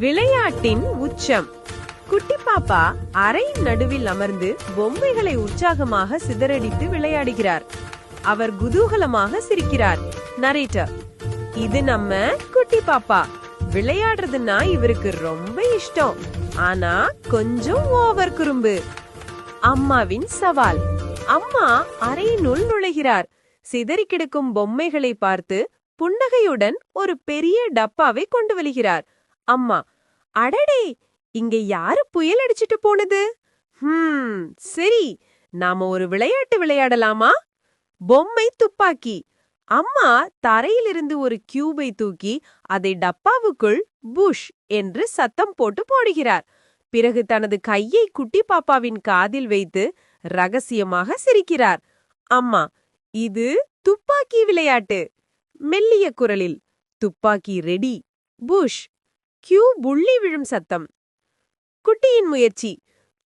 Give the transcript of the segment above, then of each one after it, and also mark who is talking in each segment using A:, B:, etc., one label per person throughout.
A: விளையாட்டின் உச்சம். குட்டி பாப்பா அறையின் நடுவில் அமர்ந்து பொம்மைகளை உற்சாகமாக சிதறடித்து விளையாடுகிறார். அவர் குதூகலமாக சிரிக்கிறார். நரேட்டர்: இது நம்ம குட்டி பாப்பா. விளையாடுறதுன்னா இவருக்கு ரொம்ப இஷ்டம். ஆனா கொஞ்சம் ஓவர் குறும்பு. அம்மாவின் சவால். அம்மா அறையினுள் நுழைகிறார். சிதறி கிடக்கும் பொம்மைகளை பார்த்து புன்னகையுடன் ஒரு பெரிய டப்பாவை கொண்டு வருகிறார். அம்மா: அடடே, இங்க யாரு புயல் அடிச்சிட்டு போனது? சரி, நாம ஒரு விளையாட்டு விளையாடலாமா? பொம்மை துப்பாக்கி. அம்மா தரையிலிருந்து ஒரு கியூபை தூக்கி அதை டப்பாவுக்குள் புஷ் என்று சத்தம் போட்டு போடுகிறார். பிறகு தனது கையை குட்டி பாப்பாவின் காதில் வைத்து ரகசியமாக சிரிக்கிறார். அம்மா: இது துப்பாக்கி விளையாட்டு. மெல்லிய குரலில்: துப்பாக்கி ரெடி, புஷ். கியூப் உள்ளி விழும் சத்தம். குட்டியின் முயற்சி.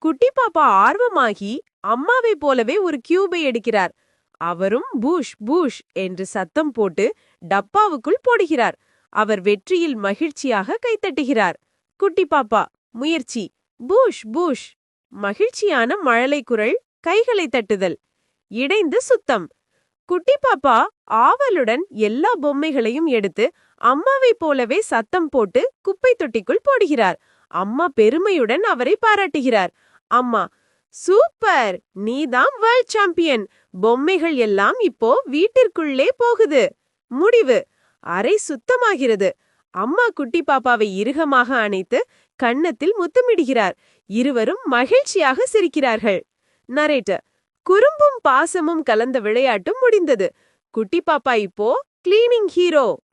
A: குட்டி பாப்பா ஆர்வமாகி அம்மாவை போலவே ஒரு கியூபை எடுக்கிறார். அவரும் பூஷ் பூஷ் என்று சத்தம் போட்டு டப்பாவுக்குள் போடுகிறார். அவர் வெற்றியில் மகிழ்ச்சியாக கைத்தட்டுகிறார். குட்டி பாப்பா முயற்சி. பூஷ் பூஷ். மகிழ்ச்சியான மழலை குரல், கைகளை தட்டுதல். இடைந்து சுத்தம். குட்டி பாப்பா ஆவலுடன் எல்லா பொம்மைகளையும் எடுத்து அம்மாவை போலவே சத்தம் போட்டு குப்பை தொட்டிக்குள் போடுகிறார். அம்மா பெருமையுடன் அவரை பாராட்டுகிறார். அம்மா: சூப்பர், நீதான் வேர்ல்ட் சாம்பியன். பொம்மைகள் எல்லாம் இப்போ வீட்டிற்குள்ளே போகுது. முடிவு: அறை சுத்தமாகிறது. அம்மா குட்டி பாப்பாவை இறுகமாக அணைத்து கன்னத்தில் முத்தமிடுகிறார். இருவரும் மகிழ்ச்சியாக சிரிக்கிறார்கள். நரேட்டர்: குறும்பும் பாசமும் கலந்த விளையாட்டும் முடிந்தது. குட்டி பாப்பா இப்போ கிளீனிங் ஹீரோ.